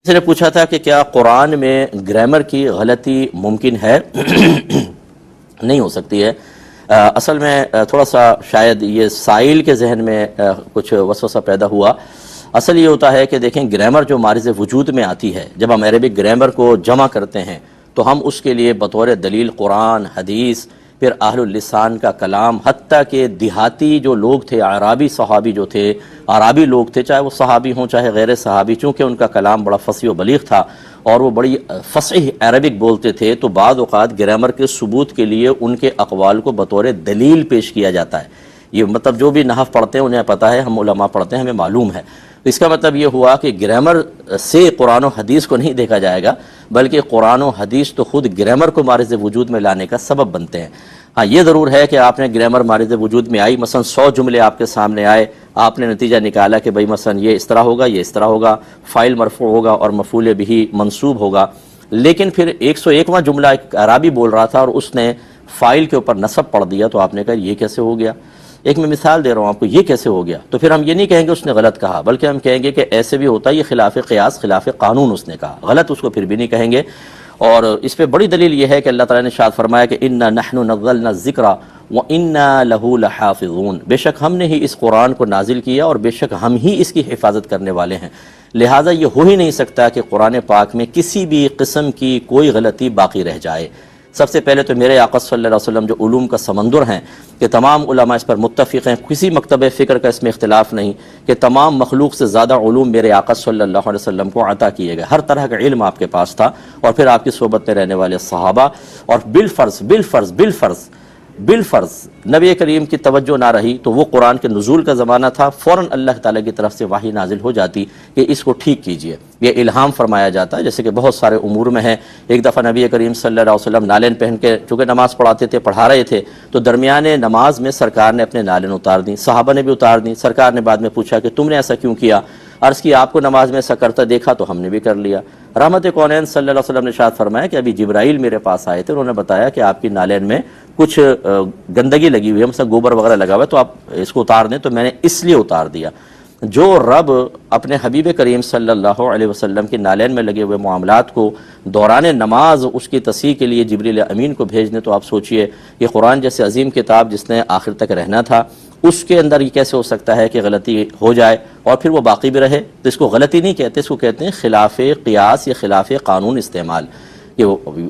کسی نے پوچھا تھا کہ کیا قرآن میں گرامر کی غلطی ممکن ہے؟ نہیں ہو سکتی ہے۔ اصل میں تھوڑا سا شاید یہ سائل کے ذہن میں کچھ وسوسہ پیدا ہوا۔ اصل یہ ہوتا ہے کہ دیکھیں گرامر جو مارز وجود میں آتی ہے، جب ہم عربک گرامر کو جمع کرتے ہیں تو ہم اس کے لیے بطور دلیل قرآن، حدیث، پھر اہل اللسان کا کلام، حتیٰ کہ دیہاتی جو لوگ تھے، عربی صحابی جو تھے، عربی لوگ تھے، چاہے وہ صحابی ہوں چاہے غیر صحابی، چونکہ ان کا کلام بڑا فصیح و بلیغ تھا اور وہ بڑی فصیح عربک بولتے تھے، تو بعض اوقات گرامر کے ثبوت کے لیے ان کے اقوال کو بطور دلیل پیش کیا جاتا ہے۔ یہ مطلب جو بھی نحو پڑھتے ہیں انہیں پتہ ہے، ہم علماء پڑھتے ہیں، ہمیں معلوم ہے۔ اس کا مطلب یہ ہوا کہ گرامر سے قرآن و حدیث کو نہیں دیکھا جائے گا، بلکہ قرآن و حدیث تو خود گرامر کو مارز وجود میں لانے کا سبب بنتے ہیں۔ ہاں یہ ضرور ہے کہ آپ نے گرامر مارز وجود میں آئی، مثلا 100 جملے آپ کے سامنے آئے، آپ نے نتیجہ نکالا کہ بھئی مثلا یہ اس طرح ہوگا، یہ اس طرح ہوگا، فاعل مرفوع ہوگا اور مفعول بہ منصوب ہوگا، لیکن پھر 101واں جملہ ایک عربی بول رہا تھا اور اس نے فاعل کے اوپر نصب پڑھ دیا، تو آپ نے کہا یہ کیسے ہو گیا؟ ایک میں مثال دے رہا ہوں آپ کو، یہ کیسے ہو گیا؟ تو پھر ہم یہ نہیں کہیں گے اس نے غلط کہا، بلکہ ہم کہیں گے کہ ایسے بھی ہوتا ہے، یہ خلاف قیاس، خلاف قانون اس نے کہا، غلط اس کو پھر بھی نہیں کہیں گے۔ اور اس پہ بڑی دلیل یہ ہے کہ اللہ تعالیٰ نے ارشاد فرمایا کہ اِنَّا نَحْنُ نَزَّلْنَا الذِّكْرَ وَإِنَّا لَهُ لَحَافِظُونَ، بے شک ہم نے ہی اس قرآن کو نازل کیا اور بے شک ہم ہی اس کی حفاظت کرنے والے ہیں۔ لہٰذا یہ ہو ہی نہیں سکتا کہ قرآن پاک میں کسی بھی قسم کی کوئی غلطی باقی رہ جائے۔ سب سے پہلے تو میرے آقا صلی اللہ علیہ وسلم جو علوم کا سمندر ہیں کہ تمام علماء اس پر متفق ہیں، کسی مکتب فکر کا اس میں اختلاف نہیں کہ تمام مخلوق سے زیادہ علوم میرے آقا صلی اللہ علیہ وسلم کو عطا کیے گئے، ہر طرح کا علم آپ کے پاس تھا، اور پھر آپ کی صحبت میں رہنے والے صحابہ، اور بالفرض نبی کریم کی توجہ نہ رہی تو وہ قرآن کے نزول کا زمانہ تھا، فوراً اللہ تعالیٰ کی طرف سے وحی نازل ہو جاتی کہ اس کو ٹھیک کیجئے، یہ الہام فرمایا جاتا ہے، جیسے کہ بہت سارے امور میں ہے۔ ایک دفعہ نبی کریم صلی اللہ علیہ وسلم نالین پہن کے چونکہ نماز پڑھاتے تھے، پڑھا رہے تھے، تو درمیان نماز میں سرکار نے اپنے نالین اتار دیں، صحابہ نے بھی اتار دیں۔ سرکار نے بعد میں پوچھا کہ تم نے ایسا کیوں کیا؟ عرض کی آپ کو نماز میں ایسا کرتا دیکھا تو ہم نے بھی کر لیا۔ رحمت کونین صلی اللہ علیہ وسلم نے ارشاد فرمایا کہ ابھی جبرائیل میرے پاس آئے تھے، انہوں نے بتایا کہ آپ کی نالین میں کچھ گندگی لگی ہوئی ہے، مثلا گوبر وغیرہ لگا ہوا ہے، تو آپ اس کو اتار دیں، تو میں نے اس لیے اتار دیا۔ جو رب اپنے حبیب کریم صلی اللہ علیہ وسلم کی نالین میں لگے ہوئے معاملات کو دوران نماز اس کی تصحیح کے لیے جبریل امین کو بھیج دیں، تو آپ سوچئے کہ قرآن جیسے عظیم کتاب جس نے آخر تک رہنا تھا، اس کے اندر یہ کیسے ہو سکتا ہے کہ غلطی ہو جائے اور پھر وہ باقی بھی رہے؟ تو اس کو غلطی نہیں کہتے، اس کو کہتے ہیں خلاف قیاس یا خلاف قانون استعمال، کہ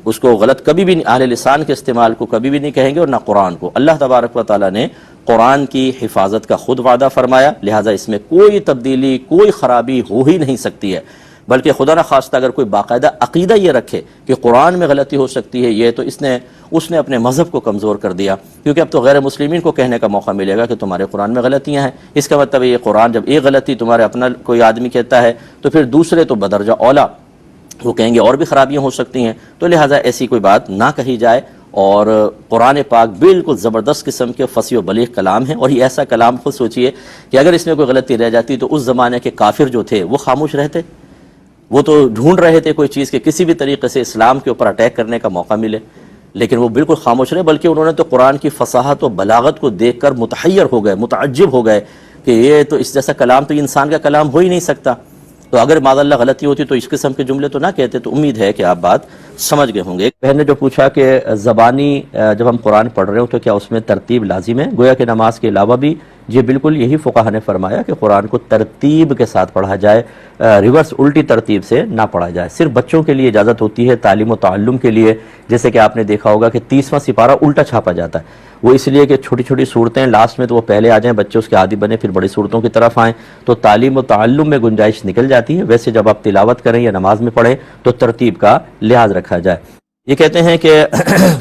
اس کو غلط کبھی بھی اہل لسان کے استعمال کو کبھی بھی نہیں کہیں گے، اور نہ قرآن کو۔ اللہ تبارک و تعالیٰ نے قرآن کی حفاظت کا خود وعدہ فرمایا، لہٰذا اس میں کوئی تبدیلی، کوئی خرابی ہو ہی نہیں سکتی ہے، بلکہ خدا نہ خواستہ اگر کوئی باقاعدہ عقیدہ یہ رکھے کہ قرآن میں غلطی ہو سکتی ہے، یہ تو اس نے اپنے مذہب کو کمزور کر دیا، کیونکہ اب تو غیر مسلمین کو کہنے کا موقع ملے گا کہ تمہارے قرآن میں غلطیاں ہیں۔ اس کا مطلب یہ قرآن جب ایک غلطی تمہارے اپنا کوئی آدمی کہتا ہے تو پھر دوسرے تو بدرجہ اولا وہ کہیں گے اور بھی خرابیاں ہو سکتی ہیں، تو لہٰذا ایسی کوئی بات نہ کہی جائے۔ اور قرآن پاک بالکل زبردست قسم کے فصیح و بلیغ کلام ہے، اور یہ ایسا کلام خود سوچئے کہ اگر اس میں کوئی غلطی رہ جاتی تو اس زمانے کے کافر جو تھے وہ خاموش رہتے؟ وہ تو ڈھونڈ رہے تھے کوئی چیز کہ کسی بھی طریقے سے اسلام کے اوپر اٹیک کرنے کا موقع ملے، لیکن وہ بالکل خاموش رہے، بلکہ انہوں نے تو قرآن کی فصاحت و بلاغت کو دیکھ کر متحیر ہو گئے، متعجب ہو گئے کہ یہ تو اس جیسا کلام تو انسان کا کلام ہو ہی نہیں سکتا۔ تو اگر معاذ اللہ غلطی ہوتی تو اس قسم کے جملے تو نہ کہتے۔ تو امید ہے کہ آپ بات سمجھ گئے ہوں گے۔ ایک بہن نے جو پوچھا کہ زبانی جب ہم قرآن پڑھ رہے ہوں تو کیا اس میں ترتیب لازم ہے؟ گویا کہ نماز کے علاوہ بھی یہ بالکل یہی فقہا نے فرمایا کہ قرآن کو ترتیب کے ساتھ پڑھا جائے، ریورس الٹی ترتیب سے نہ پڑھا جائے۔ صرف بچوں کے لیے اجازت ہوتی ہے، تعلیم و تعلم کے لیے، جیسے کہ آپ نے دیکھا ہوگا کہ 30واں سپارہ الٹا چھاپا جاتا ہے، وہ اس لیے کہ چھوٹی چھوٹی صورتیں لاسٹ میں تو وہ پہلے آ جائیں، بچے اس کے عادی بنے، پھر بڑی صورتوں کی طرف آئیں، تو تعلیم و تعلم میں گنجائش نکل جاتی ہے۔ ویسے جب آپ تلاوت کریں یا نماز میں پڑھیں تو ترتیب کا لحاظ رکھا جائے۔ یہ کہتے ہیں کہ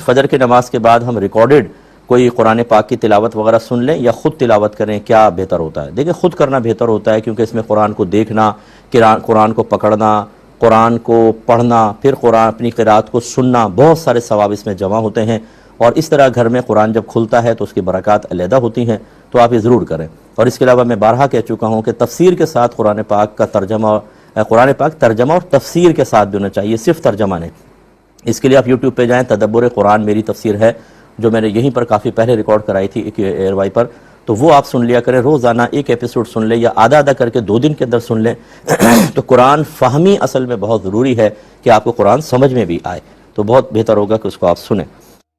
فجر کی نماز کے بعد ہم ریکارڈڈ کوئی قرآن پاک کی تلاوت وغیرہ سن لیں یا خود تلاوت کریں، کیا بہتر ہوتا ہے؟ دیکھیں خود کرنا بہتر ہوتا ہے، کیونکہ اس میں قرآن کو دیکھنا، قرآن کو پکڑنا، قرآن کو پڑھنا، پھر قرآن اپنی قرات کو سننا، بہت سارے ثواب اس میں جمع ہوتے ہیں، اور اس طرح گھر میں قرآن جب کھلتا ہے تو اس کی برکات علیحدہ ہوتی ہیں، تو آپ یہ ضرور کریں۔ اور اس کے علاوہ میں بارہا کہہ چکا ہوں کہ تفسیر کے ساتھ قرآن پاک کا قرآن پاک ترجمہ اور تفسیر کے ساتھ بھی ہونا چاہیے، صرف ترجمہ نہیں۔ اس کے لیے آپ یوٹیوب پہ جائیں، تدبر قرآن میری تفسیر ہے، جو میں نے یہیں پر کافی پہلے ریکارڈ کرائی تھی ایک ایئر وائی پر، تو وہ آپ سن لیا کریں، روزانہ ایک ایپیسوڈ سن لیں یا آدھا آدھا کر کے 2 دن کے اندر سن لیں تو قرآن فہمی اصل میں بہت ضروری ہے کہ آپ کو قرآن سمجھ میں بھی آئے، تو بہت بہتر ہوگا کہ اس کو آپ سنیں۔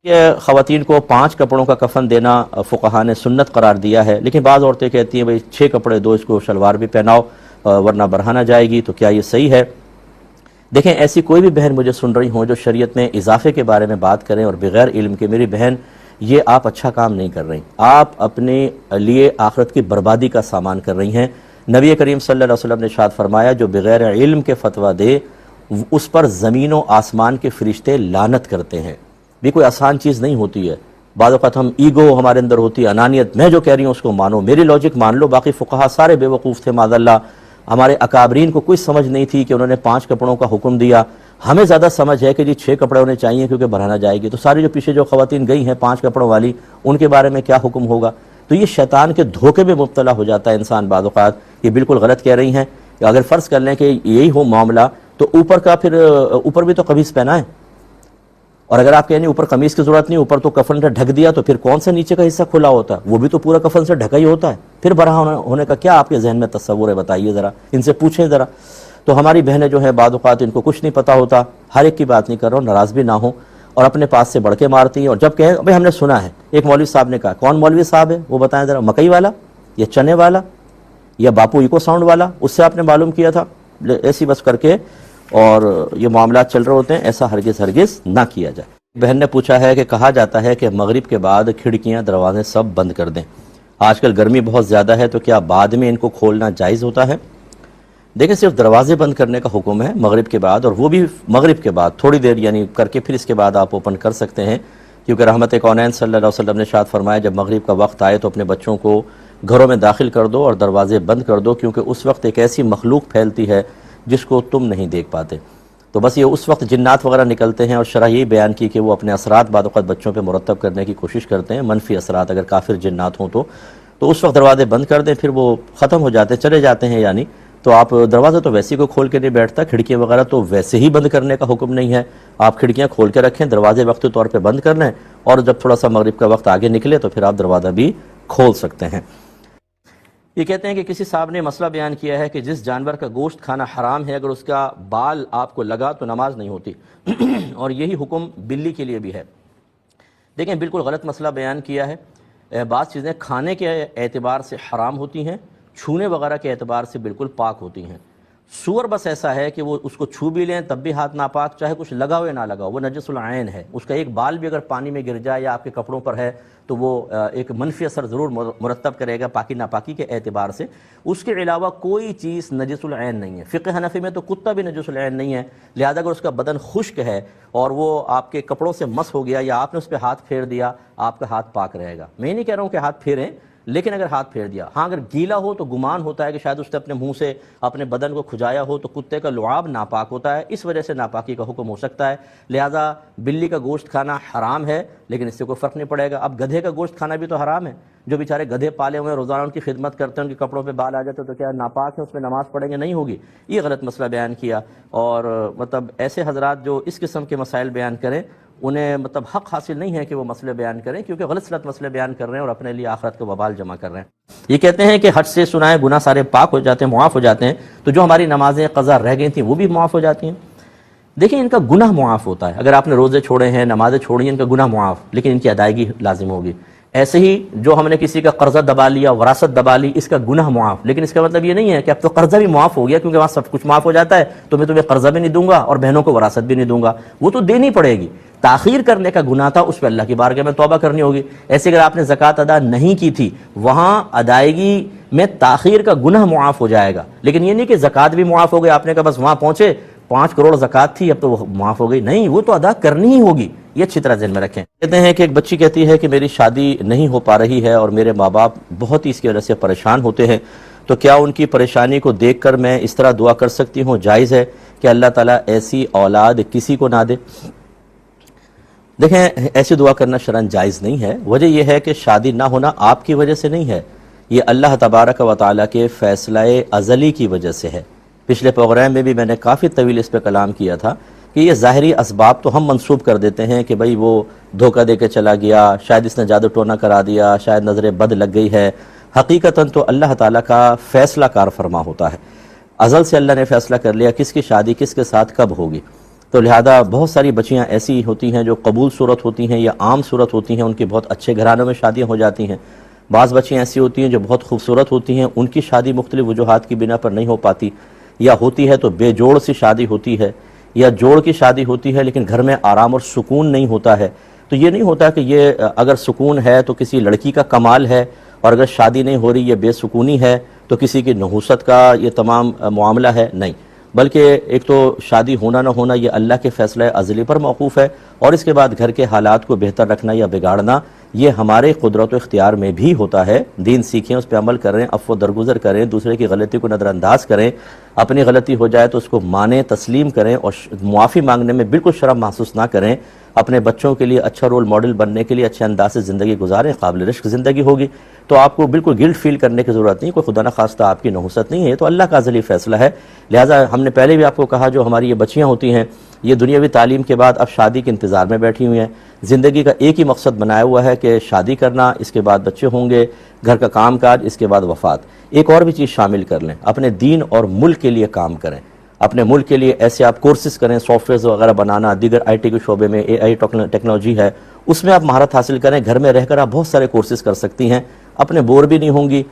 یہ خواتین کو 5 کپڑوں کا کفن دینا فقہا نے سنت قرار دیا ہے، لیکن بعض عورتیں کہتی ہیں بھئی 6 کپڑے دو، اس کو شلوار بھی پہناؤ ورنہ برہنہ جائے گی، تو کیا یہ صحیح ہے؟ دیکھیں، ایسی کوئی بھی بہن مجھے سن رہی ہوں جو شریعت میں اضافے کے بارے میں بات کریں اور بغیر علم کے، میری بہن یہ آپ اچھا کام نہیں کر رہی، آپ اپنے لیے آخرت کی بربادی کا سامان کر رہی ہیں۔ نبی کریم صلی اللہ علیہ وسلم نے ارشاد فرمایا جو بغیر علم کے فتویٰ دے اس پر زمین و آسمان کے فرشتے لعنت کرتے ہیں۔ بھی کوئی آسان چیز نہیں ہوتی ہے، بعض اوقات ہم ایگو ہمارے اندر ہوتی ہے، انانیت، میں جو کہہ رہی ہوں اس کو مانو، میری لاجک مان لو، باقی فقہا سارے بے وقوف تھے معاذ اللہ۔ ہمارے اکابرین کو کوئی سمجھ نہیں تھی کہ انہوں نے 5 کپڑوں کا حکم دیا، ہمیں زیادہ سمجھ ہے کہ جی 6 کپڑے ہونے چاہیے کیونکہ برہنہ جائے گی، تو ساری جو پیچھے جو خواتین گئی ہیں 5 کپڑوں والی، ان کے بارے میں کیا حکم ہوگا؟ تو یہ شیطان کے دھوکے میں مبتلا ہو جاتا ہے انسان بعض اوقات، یہ بالکل غلط کہہ رہی ہیں۔ اگر فرض کر لیں کہ یہی ہو معاملہ تو اوپر کا پھر اوپر بھی تو قمیص پہنا ہے، اور اگر آپ کہیں اوپر قمیص کی ضرورت نہیں، اوپر تو کفن سے ڈھک دیا، تو پھر کون سا نیچے کا حصہ کھلا ہوتا ہے؟ وہ بھی تو پورا کفن سے ڈھکا ہی ہوتا ہے، پھر برہنہ ہونے کا کیا آپ کے ذہن میں تصور ہے؟ بتائیے ذرا، ان سے پوچھیں ذرا۔ تو ہماری بہنیں جو ہیں بعض اوقات ان کو کچھ نہیں پتہ ہوتا، ہر ایک کی بات نہیں کر رہا ہوں، ناراض بھی نہ ہوں، اور اپنے پاس سے بڑھ کے مارتی ہیں، اور جب کہیں بھائی ہم نے سنا ہے، ایک مولوی صاحب نے کہا، کون مولوی صاحب ہے وہ بتائیں ذرا، مکئی والا یا چنے والا یا باپو ایکو ساؤنڈ والا، اس سے آپ نے معلوم کیا تھا؟ ایسی بس کر کے اور یہ معاملات چل رہے ہوتے ہیں، ایسا ہرگز نہ کیا جائے۔ بہن نے پوچھا ہے کہ کہا جاتا ہے کہ مغرب کے بعد کھڑکیاں دروازے سب بند کر دیں، آج کل گرمی بہت زیادہ ہے، تو کیا بعد میں ان کو کھولنا جائز ہوتا ہے؟ دیکھیں، صرف دروازے بند کرنے کا حکم ہے مغرب کے بعد، اور وہ بھی مغرب کے بعد تھوڑی دیر یعنی کر کے پھر اس کے بعد آپ اوپن کر سکتے ہیں، کیونکہ رحمت کونین صلی اللہ علیہ وسلم نے ارشاد فرمایا جب مغرب کا وقت آئے تو اپنے بچوں کو گھروں میں داخل کر دو اور دروازے بند کر دو، کیونکہ اس وقت ایک ایسی مخلوق پھیلتی ہے جس کو تم نہیں دیکھ پاتے۔ تو بس یہ اس وقت جنات وغیرہ نکلتے ہیں، اور شرح یہی بیان کی کہ وہ اپنے اثرات بعض اوقات بچوں پہ مرتب کرنے کی کوشش کرتے ہیں، منفی اثرات اگر کافر جنات ہوں تو اس وقت دروازے بند کر دیں، پھر وہ ختم ہو جاتے چلے جاتے ہیں، یعنی تو آپ دروازے تو ویسے ہی کوئی کھول کے نہیں بیٹھتا، کھڑکیاں وغیرہ تو ویسے ہی بند کرنے کا حکم نہیں ہے، آپ کھڑکیاں کھول کے رکھیں، دروازے وقتی طور پہ بند کر لیں، اور جب تھوڑا سا مغرب کا وقت آگے نکلے تو پھر آپ دروازہ بھی کھول سکتے ہیں۔ یہ کہتے ہیں کہ کسی صاحب نے مسئلہ بیان کیا ہے کہ جس جانور کا گوشت کھانا حرام ہے، اگر اس کا بال آپ کو لگا تو نماز نہیں ہوتی اور یہی حکم بلی کے لیے بھی ہے۔ دیکھیں، بالکل غلط مسئلہ بیان کیا ہے، بعض چیزیں کھانے کے اعتبار سے حرام ہوتی ہیں، چھونے وغیرہ کے اعتبار سے بالکل پاک ہوتی ہیں۔ سور بس ایسا ہے کہ وہ اس کو چھو بھی لیں تب بھی ہاتھ ناپاک، چاہے کچھ لگا ہوئے نہ لگا، وہ نجس العین ہے، اس کا ایک بال بھی اگر پانی میں گر جائے یا آپ کے کپڑوں پر ہے تو وہ ایک منفی اثر ضرور مرتب کرے گا پاکی ناپاکی کے اعتبار سے۔ اس کے علاوہ کوئی چیز نجس العین نہیں ہے، فقہ حنفی میں تو کتا بھی نجس العین نہیں ہے، لہذا اگر اس کا بدن خشک ہے اور وہ آپ کے کپڑوں سے مس ہو گیا یا آپ نے اس پہ ہاتھ پھیر دیا، آپ کا ہاتھ پاک رہے گا۔ میں نہیں کہہ رہا ہوں کہ ہاتھ پھیریں، لیکن اگر ہاتھ پھیر دیا، ہاں اگر گیلا ہو تو گمان ہوتا ہے کہ شاید اس نے اپنے منہ سے اپنے بدن کو کھجایا ہو، تو کتے کا لعاب ناپاک ہوتا ہے، اس وجہ سے ناپاکی کا حکم ہو سکتا ہے، لہذا بلی کا گوشت کھانا حرام ہے، لیکن اس سے کوئی فرق نہیں پڑے گا۔ اب گدھے کا گوشت کھانا بھی تو حرام ہے، جو بیچارے گدھے پالے ہوئے ہیں، روزانہ ان کی خدمت کرتے ہیں، ان کے کپڑوں پہ بال آ جاتے تو کیا ناپاک ہے، اس میں نماز پڑھیں گے؟ نہیں ہوگی۔ یہ غلط مسئلہ بیان کیا، اور مطلب ایسے حضرات جو اس قسم کے مسائل بیان کریں انہیں مطلب حق حاصل نہیں ہے کہ وہ مسئلے بیان کریں، کیونکہ غلط مسئلے بیان کر رہے ہیں اور اپنے لیے آخرت کا وبال جمع کر رہے ہیں۔ یہ کہتے ہیں کہ حج سے سنا ہے گناہ سارے پاک ہو جاتے ہیں، معاف ہو جاتے ہیں، تو جو ہماری نمازیں قضا رہ گئی تھیں وہ بھی معاف ہو جاتی ہیں؟ دیکھیں، ان کا گناہ معاف ہوتا ہے، اگر آپ نے روزے چھوڑے ہیں، نمازیں چھوڑی ہیں، ان کا گناہ معاف، لیکن ان کی ادائیگی لازم ہوگی۔ ایسے ہی جو ہم نے کسی کا قرضہ دبا لیا، وراثت دبا لی، اس کا گناہ معاف، لیکن اس کا مطلب یہ نہیں ہے کہ اب تو قرضہ بھی معاف ہو گیا، کیونکہ وہاں سب کچھ معاف ہو جاتا ہے تو میں تمہیں قرضہ بھی نہیں دوں گا اور بہنوں کو وراثت بھی نہیں دوں گا، وہ تو دینی پڑے گی۔ تاخیر کرنے کا گناہ تھا، اس پہ اللہ کی بارگاہ میں توبہ کرنی ہوگی۔ ایسے اگر آپ نے زکوٰۃ ادا نہیں کی تھی، وہاں ادائیگی میں تاخیر کا گناہ معاف ہو جائے گا، لیکن یہ نہیں کہ زکوٰۃ بھی معاف ہو گئی، آپ نے کہا بس وہاں پہنچے 5 کروڑ زکوٰۃ تھی اب تو وہ معاف ہو گئی، نہیں، وہ تو ادا کرنی ہی ہوگی، یہ اچھی طرح ذہن میں رکھیں۔ کہتے ہیں کہ ایک بچی کہتی ہے کہ میری شادی نہیں ہو پا رہی ہے اور میرے ماں باپ بہت ہی اس کی وجہ سے پریشان ہوتے ہیں، تو کیا ان کی پریشانی کو دیکھ کر میں اس طرح دعا کر سکتی ہوں؟ جائز ہے کہ اللہ تعالیٰ ایسی اولاد کسی کو نہ دے؟ دیکھیں، ایسی دعا کرنا شرعاً جائز نہیں ہے۔ وجہ یہ ہے کہ شادی نہ ہونا آپ کی وجہ سے نہیں ہے، یہ اللہ تبارک و تعالیٰ کے فیصلہ ازلی کی وجہ سے ہے۔ پچھلے پروگرام میں بھی میں نے کافی طویل اس پہ کلام کیا تھا کہ یہ ظاہری اسباب تو ہم منسوب کر دیتے ہیں کہ بھئی وہ دھوکہ دے کے چلا گیا، شاید اس نے جادو ٹونا کرا دیا، شاید نظر بد لگ گئی ہے۔ حقیقتاً تو اللہ تعالیٰ کا فیصلہ کار فرما ہوتا ہے، ازل سے اللہ نے فیصلہ کر لیا کس کی شادی کس کے ساتھ کب ہوگی۔ تو لہذا بہت ساری بچیاں ایسی ہوتی ہیں جو قبول صورت ہوتی ہیں یا عام صورت ہوتی ہیں، ان کی بہت اچھے گھرانوں میں شادیاں ہو جاتی ہیں۔ بعض بچیاں ایسی ہوتی ہیں جو بہت خوبصورت ہوتی ہیں، ان کی شادی مختلف وجوہات کی بنا پر نہیں ہو پاتی، یا ہوتی ہے تو بے جوڑ سی شادی ہوتی ہے، یا جوڑ کی شادی ہوتی ہے لیکن گھر میں آرام اور سکون نہیں ہوتا ہے۔ تو یہ نہیں ہوتا کہ یہ اگر سکون ہے تو کسی لڑکی کا کمال ہے، اور اگر شادی نہیں ہو رہی یہ بے سکونی ہے تو کسی کی نحوست کا یہ تمام معاملہ ہے، نہیں، بلکہ ایک تو شادی ہونا نہ ہونا یہ اللہ کے فیصلہ ازلی پر موقوف ہے، اور اس کے بعد گھر کے حالات کو بہتر رکھنا یا بگاڑنا یہ ہمارے قدرت و اختیار میں بھی ہوتا ہے۔ دین سیکھیں، اس پہ عمل کریں، عفو درگزر کریں، دوسرے کی غلطی کو نظر انداز کریں، اپنی غلطی ہو جائے تو اس کو مانیں، تسلیم کریں، اور معافی مانگنے میں بالکل شرم محسوس نہ کریں۔ اپنے بچوں کے لیے اچھا رول ماڈل بننے کے لیے اچھے انداز سے زندگی گزاریں، قابل رشک زندگی ہوگی تو آپ کو بالکل گلٹ فیل کرنے کی ضرورت نہیں، کوئی خدا نہ خواستہ آپ کی نحوست نہیں ہے، تو اللہ کا ازلی فیصلہ ہے۔ لہٰذا ہم نے پہلے بھی آپ کو کہا جو ہماری یہ بچیاں ہوتی ہیں یہ دنیاوی تعلیم کے بعد اب شادی کے انتظار میں بیٹھی ہوئی ہیں، زندگی کا ایک ہی مقصد بنایا ہوا ہے کہ شادی کرنا، اس کے بعد بچے ہوں گے، گھر کا کام کاج، اس کے بعد وفات۔ ایک اور بھی چیز شامل کر لیں، اپنے دین اور ملک کے لیے کام کریں، اپنے ملک کے لیے ایسے آپ کورسز کریں، سافٹ ویئرز وغیرہ بنانا، دیگر آئی ٹی کے شعبے میں اے آئی ٹیکنالوجی ہے اس میں آپ مہارت حاصل کریں۔ گھر میں رہ کر آپ بہت سارے کورسز کر سکتی ہیں، اپنے بور بھی نہیں ہوں گی،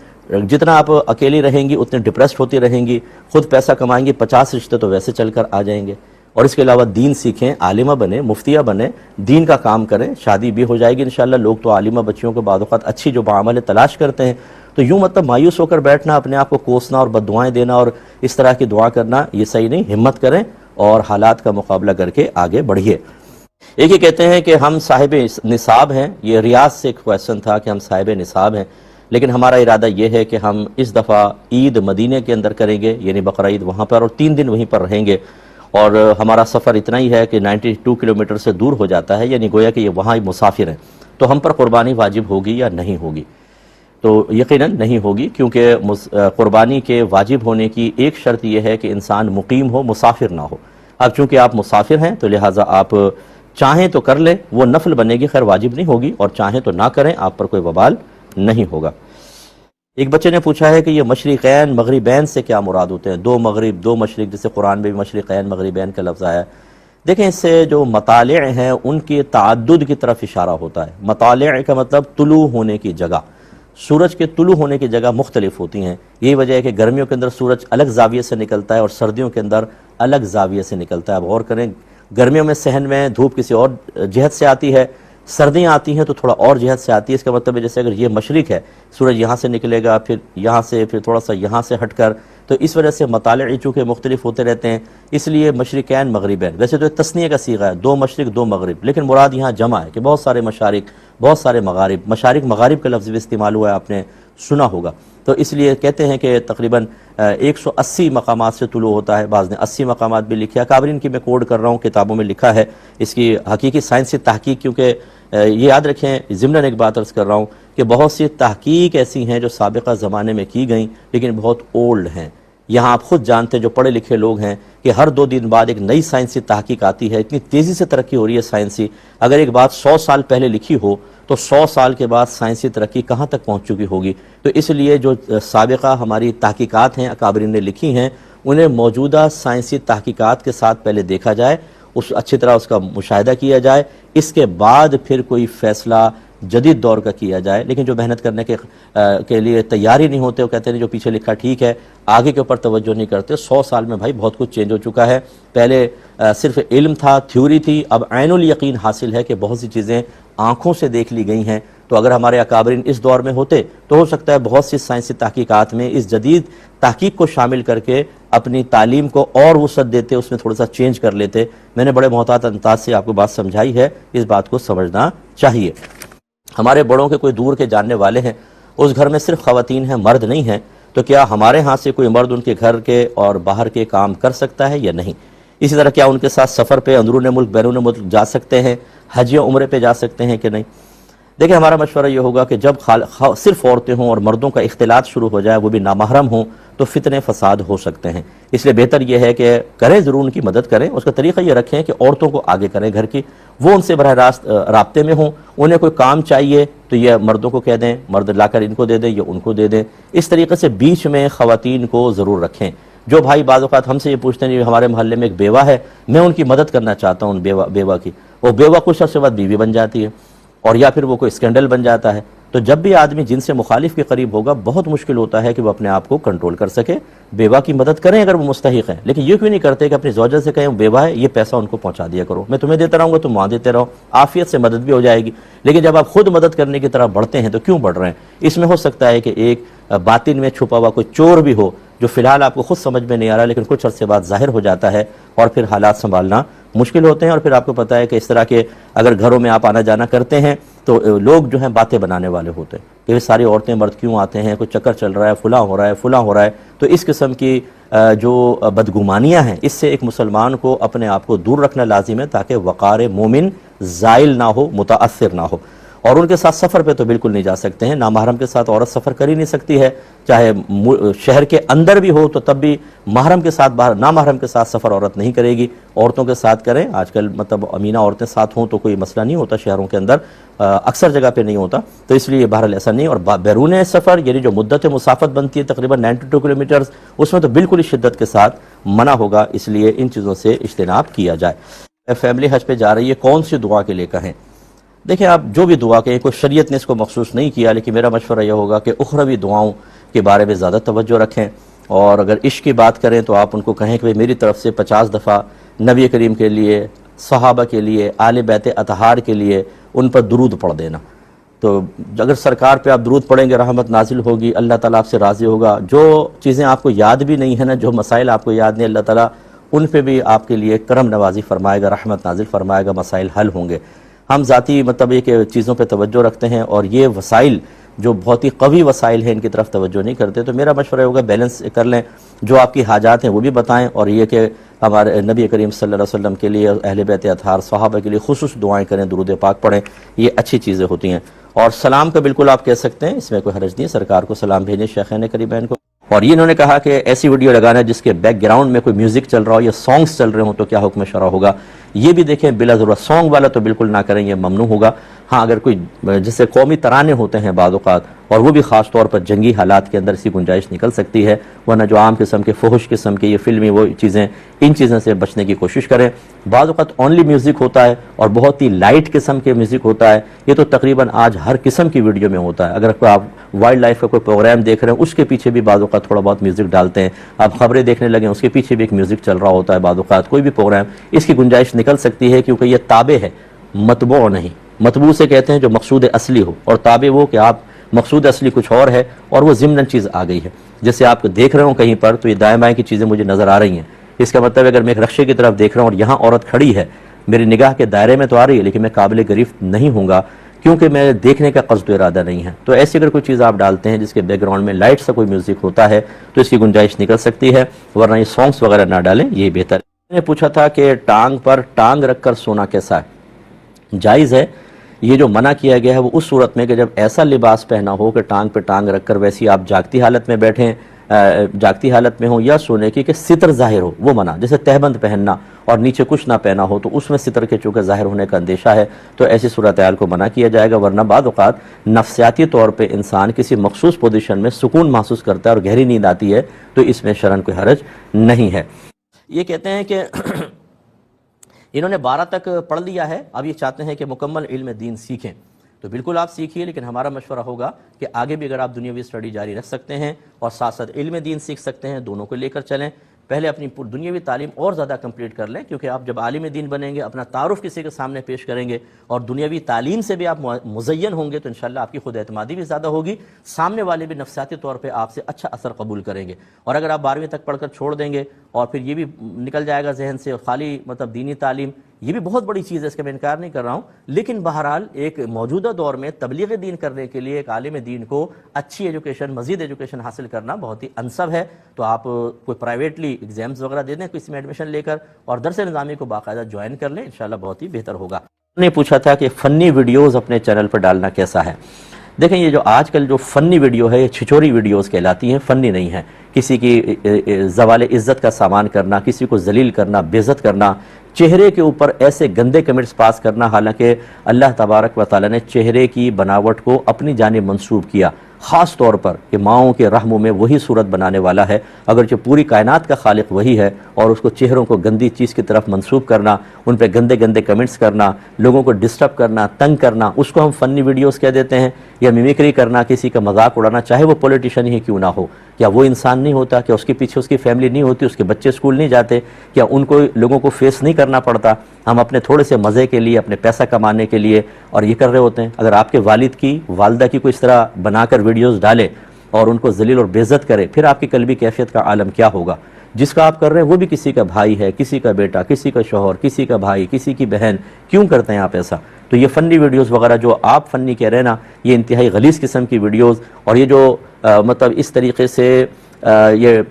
جتنا آپ اکیلی رہیں گی اتنے ڈپریسڈ ہوتی رہیں گی، خود پیسہ کمائیں گی، 50 رشتے تو ویسے چل کر آ جائیں گے۔ اور اس کے علاوہ دین سیکھیں، عالمہ بنیں، مفتیہ بنیں، دین کا کام کریں، شادی بھی ہو جائے گی انشاءاللہ۔ لوگ تو عالمہ بچیوں کو بعض اوقات اچھی جو بعمل تلاش کرتے ہیں، تو یوں مطلب مایوس ہو کر بیٹھنا، اپنے آپ کو کوسنا اور بد دعائیں دینا اور اس طرح کی دعا کرنا یہ صحیح نہیں۔ ہمت کریں اور حالات کا مقابلہ کر کے آگے بڑھیے۔ ایک یہ کہتے ہیں کہ ہم صاحب نصاب ہیں، یہ ریاض سے ایک کویسچن تھا کہ ہم صاحب نصاب ہیں، لیکن ہمارا ارادہ یہ ہے کہ ہم اس دفعہ عید مدینے کے اندر کریں گے، یعنی بقرہ عید وہاں پر، اور 3 دن وہیں پر رہیں گے، اور ہمارا سفر اتنا ہی ہے کہ 92 کلومیٹر سے دور ہو جاتا ہے، یعنی گویا کہ یہ وہاں ہی مسافر ہیں، تو ہم پر قربانی واجب ہوگی یا نہیں ہوگی؟ تو یقیناً نہیں ہوگی، کیونکہ قربانی کے واجب ہونے کی ایک شرط یہ ہے کہ انسان مقیم ہو، مسافر نہ ہو۔ اب چونکہ آپ مسافر ہیں تو لہٰذا آپ چاہیں تو کر لیں، وہ نفل بنے گی، خیر واجب نہیں ہوگی، اور چاہیں تو نہ کریں، آپ پر کوئی وبال نہیں ہوگا۔ ایک بچے نے پوچھا ہے کہ یہ مشرقین مغربین سے کیا مراد ہوتے ہیں؟ 2 مغرب 2 مشرق، جیسے قرآن میں بھی مشرقین مغربین کا لفظ آیا ہے۔ دیکھیں اس سے جو مطالع ہیں ان کی تعدد کی طرف اشارہ ہوتا ہے۔ مطالع کا مطلب طلوع ہونے کی جگہ، سورج کے طلوع ہونے کی جگہ مختلف ہوتی ہیں، یہی وجہ ہے کہ گرمیوں کے اندر سورج الگ زاویے سے نکلتا ہے اور سردیوں کے اندر الگ زاویے سے نکلتا ہے۔ اب غور کریں، گرمیوں میں صحن میں دھوپ کسی اور جہت سے آتی ہے، سردیاں آتی ہیں تو تھوڑا اور جہت سے آتی ہے۔ اس کا مطلب ہے جیسے اگر یہ مشرق ہے، سورج یہاں سے نکلے گا، پھر یہاں سے، پھر تھوڑا سا یہاں سے ہٹ کر، تو اس وجہ سے مطالعی چونکہ مختلف ہوتے رہتے ہیں، اس لیے مشرقین مغربین۔ ویسے تو ایک تثنیہ کا صیغہ ہے، 2 مشرق 2 مغرب، لیکن مراد یہاں جمع ہے کہ بہت سارے مشارق، بہت سارے مغارب، مشارق مغارب کا لفظ بھی استعمال ہوا ہے، آپ نے سنا ہوگا۔ تو اس لیے کہتے ہیں کہ تقریباً 180 مقامات سے طلوع ہوتا ہے، بعض نے 80 مقامات بھی لکھا ہے، کابرین کی میں کوڈ کر رہا ہوں، کتابوں میں لکھا ہے۔ اس کی حقیقی سائنسی تحقیق، کیونکہ یہ یاد رکھیں، ضمناً ایک بات عرض کر رہا ہوں کہ بہت سی تحقیق ایسی ہیں جو سابقہ زمانے میں کی گئیں لیکن بہت اولڈ ہیں۔ یہاں آپ خود جانتے ہیں جو پڑھے لکھے لوگ ہیں کہ ہر 2 دن بعد ایک نئی سائنسی تحقیق آتی ہے، اتنی تیزی سے ترقی ہو رہی ہے سائنسی۔ اگر ایک بات 100 سال پہلے لکھی ہو تو 100 سال کے بعد سائنسی ترقی کہاں تک پہنچ چکی ہوگی۔ تو اس لیے جو سابقہ ہماری تحقیقات ہیں اکابرین نے لکھی ہیں، انہیں موجودہ سائنسی تحقیقات کے ساتھ پہلے دیکھا جائے، اچھی طرح اس کا مشاہدہ کیا جائے، اس کے بعد پھر کوئی فیصلہ جدید دور کا کیا جائے۔ لیکن جو محنت کرنے کے لیے تیاری نہیں ہوتے، وہ کہتے ہیں جو پیچھے لکھا ٹھیک ہے، آگے کے اوپر توجہ نہیں کرتے۔ 100 سال میں بھائی بہت کچھ چینج ہو چکا ہے۔ پہلے صرف علم تھا، تھیوری تھی، اب عین الیقین حاصل ہے کہ بہت سی چیزیں آنکھوں سے دیکھ لی گئی ہیں۔ تو اگر ہمارے اکابرین اس دور میں ہوتے تو ہو سکتا ہے بہت سی سائنسی تحقیقات میں اس جدید تحقیق کو شامل کر کے اپنی تعلیم کو اور وسعت دیتے، اس میں تھوڑا سا چینج کر لیتے۔ میں نے بڑے محتاط انداز سے آپ کو بات سمجھائی ہے، اس بات کو سمجھنا چاہیے۔ ہمارے بڑوں کے کوئی دور کے جاننے والے ہیں، اس گھر میں صرف خواتین ہیں، مرد نہیں ہیں، تو کیا ہمارے ہاں سے کوئی مرد ان کے گھر کے اور باہر کے کام کر سکتا ہے یا نہیں؟ اسی طرح کیا ان کے ساتھ سفر پہ اندرون ملک بیرون ملک جا سکتے ہیں، حج یا عمرے پہ جا سکتے ہیں کہ نہیں؟ دیکھیں ہمارا مشورہ یہ ہوگا کہ جب صرف عورتیں ہوں اور مردوں کا اختلاط شروع ہو جائے، وہ بھی نامحرم ہوں، تو فتنے فساد ہو سکتے ہیں۔ اس لیے بہتر یہ ہے کہ کریں ضرور، ان کی مدد کریں، اس کا طریقہ یہ رکھیں کہ عورتوں کو آگے کریں گھر کی، وہ ان سے براہ راست رابطے میں ہوں، انہیں کوئی کام چاہیے تو یہ مردوں کو کہہ دیں، مرد لا کر ان کو دے دیں یا ان کو دے دیں، اس طریقے سے بیچ میں خواتین کو ضرور رکھیں۔ جو بھائی بعض اوقات ہم سے یہ پوچھتے ہیں ہمارے محلے میں ایک بیوہ ہے، میں ان کی مدد کرنا چاہتا ہوں، بیوہ کی، وہ بیوہ کچھ عرصے بعد بیوی بن جاتی ہے، اور یا پھر وہ کوئی اسکینڈل بن جاتا ہے۔ تو جب بھی آدمی جن سے مخالف کے قریب ہوگا بہت مشکل ہوتا ہے کہ وہ اپنے آپ کو کنٹرول کر سکے۔ بیوہ کی مدد کریں اگر وہ مستحق ہیں، لیکن یہ کیوں نہیں کرتے کہ اپنی زوجہ سے کہیں بیوہ ہے یہ پیسہ ان کو پہنچا دیا کرو، میں تمہیں دیتا رہوں گا تم وہاں دیتے رہو، عافیت سے مدد بھی ہو جائے گی۔ لیکن جب آپ خود مدد کرنے کی طرف بڑھتے ہیں تو کیوں بڑھ رہے ہیں؟ اس میں ہو سکتا ہے کہ ایک باطن میں چھپا ہوا کوئی چور بھی ہو جو فی الحال آپ کو خود سمجھ میں نہیں آ رہا لیکن کچھ عرصے بعد ظاہر ہو جاتا ہے، اور پھر حالات سنبھالنا مشکل ہوتے ہیں۔ اور پھر آپ کو پتہ ہے کہ اس طرح کے اگر گھروں میں آپ آنا جانا کرتے ہیں تو لوگ جو ہیں باتیں بنانے والے ہوتے ہیں کہ یہ ساری عورتیں مرد کیوں آتے ہیں، کوئی چکر چل رہا ہے، فلاں ہو رہا ہے، فلاں ہو رہا ہے۔ تو اس قسم کی جو بدگمانیاں ہیں اس سے ایک مسلمان کو اپنے آپ کو دور رکھنا لازم ہے تاکہ وقار مومن زائل نہ ہو، متاثر نہ ہو۔ اور ان کے ساتھ سفر پہ تو بالکل نہیں جا سکتے ہیں، نامحرم کے ساتھ عورت سفر کر ہی نہیں سکتی ہے، چاہے شہر کے اندر بھی ہو تو تب بھی محرم کے ساتھ باہر، نامحرم کے ساتھ سفر عورت نہیں کرے گی، عورتوں کے ساتھ کریں۔ آج کل مطلب امینہ عورتیں ساتھ ہوں تو کوئی مسئلہ نہیں ہوتا شہروں کے اندر، اکثر جگہ پہ نہیں ہوتا، تو اس لیے بہرحال ایسا نہیں۔ اور بیرون سفر یعنی جو مدت مسافت بنتی ہے تقریباً 92 کلومیٹرز، اس میں تو بالکل ہی شدت کے ساتھ منع ہوگا، اس لیے ان چیزوں سے اجتناب کیا جائے۔ فیملی حج پہ جا رہی ہے، کون سی دعا کے لیے کہیں؟ دیکھیں آپ جو بھی دعا کہیں، کوئی شریعت نے اس کو مخصوص نہیں کیا، لیکن میرا مشورہ یہ ہوگا کہ اخروی دعاؤں کے بارے میں زیادہ توجہ رکھیں، اور اگر عشق کی بات کریں تو آپ ان کو کہیں کہ میری طرف سے 50 دفعہ نبی کریم کے لیے، صحابہ کے لیے، آل بیت اطہار کے لیے ان پر درود پڑھ دینا۔ تو اگر سرکار پہ آپ درود پڑھیں گے رحمت نازل ہوگی، اللہ تعالیٰ آپ سے راضی ہوگا۔ جو چیزیں آپ کو یاد بھی نہیں ہیں نا، جو مسائل آپ کو یاد نہیں، اللہ تعالیٰ ان پہ بھی آپ کے لیے کرم نوازی فرمائے گا، رحمت نازل فرمائے گا، مسائل حل ہوں گے۔ ہم ذاتی مطلب یہ کہ چیزوں پہ توجہ رکھتے ہیں، اور یہ وسائل جو بہت ہی قوی وسائل ہیں ان کی طرف توجہ نہیں کرتے، تو میرا مشورہ ہوگا بیلنس کر لیں، جو آپ کی حاجات ہیں وہ بھی بتائیں، اور یہ کہ ہمارے نبی کریم صلی اللہ علیہ وسلم کے لیے، اہل بیت اطہار صحابہ کے لیے خصوص دعائیں کریں، درود پاک پڑھیں، یہ اچھی چیزیں ہوتی ہیں۔ اور سلام کا بالکل آپ کہہ سکتے ہیں، اس میں کوئی حرج نہیں ہے، سرکار کو سلام بھیجیں، شیخین کریمین کو۔ اور یہ انہوں نے کہا کہ ایسی ویڈیو لگانا جس کے بیک گراؤنڈ میں کوئی میوزک چل رہا ہو یا سانگز چل رہے ہوں تو کیا حکم شرع ہوگا؟ یہ بھی دیکھیں بلا ضرورت سانگ والا تو بالکل نہ کریں، یہ ممنوع ہوگا۔ ہاں اگر کوئی جیسے قومی ترانے ہوتے ہیں بعض اوقات، اور وہ بھی خاص طور پر جنگی حالات کے اندر اسی گنجائش نکل سکتی ہے، ورنہ جو عام قسم کے فحش قسم کے یہ فلمی وہ چیزیں، ان چیزوں سے بچنے کی کوشش کریں۔ بعض اوقات اونلی میوزک ہوتا ہے اور بہت ہی لائٹ قسم کے میوزک ہوتا ہے، یہ تو تقریباً آج ہر قسم کی ویڈیو میں ہوتا ہے۔ اگر کوئی آپ وائلڈ لائف کا کوئی پروگرام دیکھ رہے ہیں اس کے پیچھے بھی بعض اوقات تھوڑا بہت میوزک ڈالتے ہیں، آپ خبریں دیکھنے لگیں اس کے پیچھے بھی ایک میوزک چل رہا ہوتا ہے، بعض اوقات کوئی بھی پروگرام، اس کی گنجائش نکل سکتی ہے کیونکہ یہ تابع ہے، مطبوع نہیں۔ مطبوع سے کہتے ہیں جو مقصود اصلی ہو، اور تابع وہ کہ آپ مقصود اصلی کچھ اور ہے اور وہ ضمناً چیز آ گئی ہے۔ جیسے آپ دیکھ رہے ہوں کہیں پر تو یہ دائیں بائیں کی چیزیں مجھے نظر آ رہی ہیں، اس کا مطلب اگر میں ایک رکشے کی طرف دیکھ رہا ہوں اور یہاں عورت کھڑی ہے، میری نگاہ کے دائرے میں تو آ رہی ہے لیکن میں قابل گرفت نہیں ہوں گا کیونکہ میں دیکھنے کا قصد و ارادہ نہیں ہے۔ تو ایسی اگر کوئی چیز آپ ڈالتے ہیں جس کے بیک گراؤنڈ میں لائٹ سا کوئی میوزک ہوتا ہے تو اس کی گنجائش نکل سکتی ہے، ورنہ یہ سانگز وغیرہ نہ ڈالیں، یہ بہتر ہے۔ میں نے پوچھا تھا کہ ٹانگ پر ٹانگ رکھ کر سونا کیسا ہے؟ جائز ہے۔ یہ جو منع کیا گیا ہے وہ اس صورت میں کہ جب ایسا لباس پہنا ہو کہ ٹانگ پہ ٹانگ رکھ کر، ویسی آپ جاگتی حالت میں بیٹھیں، جاگتی حالت میں ہوں، یا سونے کی کہ ستر ظاہر ہو، وہ منع۔ جیسے تہبند پہننا اور نیچے کچھ نہ پہنا ہو تو اس میں ستر کے چونکہ ظاہر ہونے کا اندیشہ ہے تو ایسی صورتحال کو منع کیا جائے گا، ورنہ بعض اوقات نفسیاتی طور پہ انسان کسی مخصوص پوزیشن میں سکون محسوس کرتا ہے اور گہری نیند آتی ہے تو اس میں شرعاً کوئی حرج نہیں ہے۔ یہ کہتے ہیں کہ انہوں نے 12 تک پڑھ لیا ہے، اب یہ چاہتے ہیں کہ مکمل علم دین سیکھیں، تو بالکل آپ سیکھیے، لیکن ہمارا مشورہ ہوگا کہ آگے بھی اگر آپ دنیاوی اسٹڈی جاری رکھ سکتے ہیں اور ساتھ ساتھ علم دین سیکھ سکتے ہیں، دونوں کو لے کر چلیں۔ پہلے اپنی دنیاوی تعلیم اور زیادہ کمپلیٹ کر لیں، کیونکہ آپ جب عالم دین بنیں گے، اپنا تعارف کسی کے سامنے پیش کریں گے اور دنیاوی تعلیم سے بھی آپ مزین ہوں گے تو انشاءاللہ آپ کی خود اعتمادی بھی زیادہ ہوگی، سامنے والے بھی نفسیاتی طور پہ آپ سے اچھا اثر قبول کریں گے۔ اور اگر آپ 12ویں تک پڑھ کر چھوڑ دیں گے اور پھر یہ بھی نکل جائے گا ذہن سے خالی مطلب دینی تعلیم، یہ بھی بہت بڑی چیز ہے، اس کا میں انکار نہیں کر رہا ہوں، لیکن بہرحال ایک موجودہ دور میں تبلیغ دین کرنے کے لیے ایک عالم دین کو اچھی ایجوکیشن، مزید ایجوکیشن حاصل کرنا بہت ہی انسب ہے۔ تو آپ کوئی پرائیویٹلی ایگزامز وغیرہ دے دیں کسی میں ایڈمیشن لے کر اور درس نظامی کو باقاعدہ جوائن کر لیں، انشاءاللہ بہت ہی بہتر ہوگا۔ نے پوچھا تھا کہ فنی ویڈیوز اپنے چینل پر ڈالنا کیسا ہے؟ دیکھیں یہ جو آج کل جو فنی ویڈیو ہے یہ چھچوری ویڈیوز کہلاتی ہیں، فنی نہیں ہیں۔ کسی کی زوال عزت کا سامان کرنا، کسی کو ذلیل کرنا، بے عزت کرنا، چہرے کے اوپر ایسے گندے کمنٹس پاس کرنا، حالانکہ اللہ تبارک و تعالی نے چہرے کی بناوٹ کو اپنی جانب منسوب کیا، خاص طور پر کہ ماؤں کے رحموں میں وہی صورت بنانے والا ہے، اگرچہ پوری کائنات کا خالق وہی ہے، اور اس کو چہروں کو گندی چیز کی طرف منسوب کرنا، ان پہ گندے گندے کمنٹس کرنا، لوگوں کو ڈسٹرب کرنا، تنگ کرنا، اس کو ہم فنی ویڈیوز کہہ دیتے ہیں، یا میمیکری کرنا، کسی کا مذاق اڑانا، چاہے وہ پولیٹیشین ہی کیوں نہ ہو۔ کیا وہ انسان نہیں ہوتا؟ کیا اس کے پیچھے اس کی فیملی نہیں ہوتی؟ اس کے بچے اسکول نہیں جاتے؟ کیا ان کو لوگوں کو فیس نہیں کرنا پڑتا؟ ہم اپنے تھوڑے سے مزے کے لیے، اپنے پیسہ کمانے کے لیے اور یہ کر رہے ہوتے ہیں۔ اگر آپ کے والد کی، والدہ کی کوئی اس طرح بنا کر ویڈیوز ڈالے اور ان کو ذلیل اور بے عزت کرے، پھر آپ کی قلبی کیفیت کا عالم کیا ہوگا؟ جس کا آپ کر رہے ہیں وہ بھی کسی کا بھائی ہے، کسی کا بیٹا، کسی کا شوہر، کسی کا بھائی، کسی کی بہن، کیوں کرتے ہیں آپ ایسا؟ تو یہ فنی ویڈیوز وغیرہ جو آپ فنی کہہ رہے ہیں نا، یہ انتہائی غلیظ قسم کی ویڈیوز، اور یہ جو مطلب اس طریقے سے یہ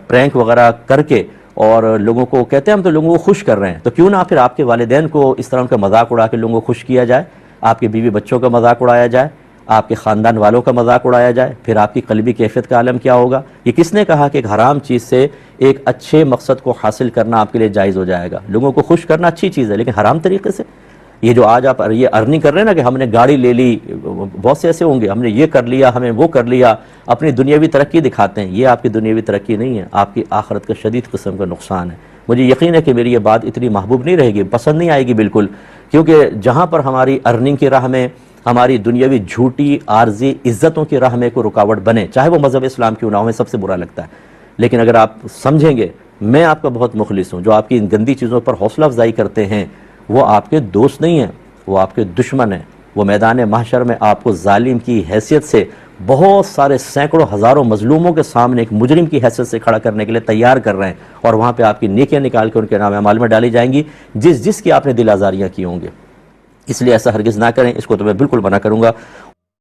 پرینک وغیرہ کر کے اور لوگوں کو کہتے ہیں ہم تو لوگوں کو خوش کر رہے ہیں، تو کیوں نہ پھر آپ کے والدین کو اس طرح ان کا مذاق اڑا کے لوگوں کو خوش کیا جائے، آپ کے بیوی بچوں کا مذاق اڑایا جائے، آپ کے خاندان والوں کا مذاق اڑایا جائے، پھر آپ کی قلبی کیفیت کا عالم کیا ہوگا؟ یہ کس نے کہا کہ ایک حرام چیز سے ایک اچھے مقصد کو حاصل کرنا آپ کے لیے جائز ہو جائے گا؟ لوگوں کو خوش کرنا اچھی چیز ہے، لیکن حرام طریقے سے؟ یہ جو آج آپ یہ ارننگ کر رہے ہیں نا کہ ہم نے گاڑی لے لی، بہت سے ایسے ہوں گے، ہم نے یہ کر لیا، ہمیں وہ کر لیا، اپنی دنیاوی ترقی دکھاتے ہیں، یہ آپ کی دنیاوی ترقی نہیں ہے، آپ کی آخرت کا شدید قسم کا نقصان ہے۔ مجھے یقین ہے کہ میری یہ بات اتنی محبوب نہیں رہے گی، پسند نہیں آئے گی بالکل، کیونکہ جہاں پر ہماری ارننگ کی راہ میں، ہماری دنیاوی جھوٹی عارضی عزتوں کی راہ میں کوئی رکاوٹ بنے، چاہے وہ مذہب اسلام کیوں نہ ہو، ہمیں سب سے برا لگتا ہے، لیکن اگر آپ سمجھیں گے میں آپ کا بہت مخلص ہوں، جو آپ کی ان گندی چیزوں پر حوصلہ افزائی کرتے ہیں وہ آپ کے دوست نہیں ہیں، وہ آپ کے دشمن ہیں، وہ میدان محشر میں آپ کو ظالم کی حیثیت سے بہت سارے سینکڑوں ہزاروں مظلوموں کے سامنے ایک مجرم کی حیثیت سے کھڑا کرنے کے لیے تیار کر رہے ہیں، اور وہاں پہ آپ کی نیکیاں نکال کے ان کے نام اعمال میں ڈالی جائیں گی جس کی آپ نے دل آزاریاں کی ہوں گے۔ اس لیے ایسا ہرگز نہ کریں، اس کو تو میں بالکل منع کروں گا۔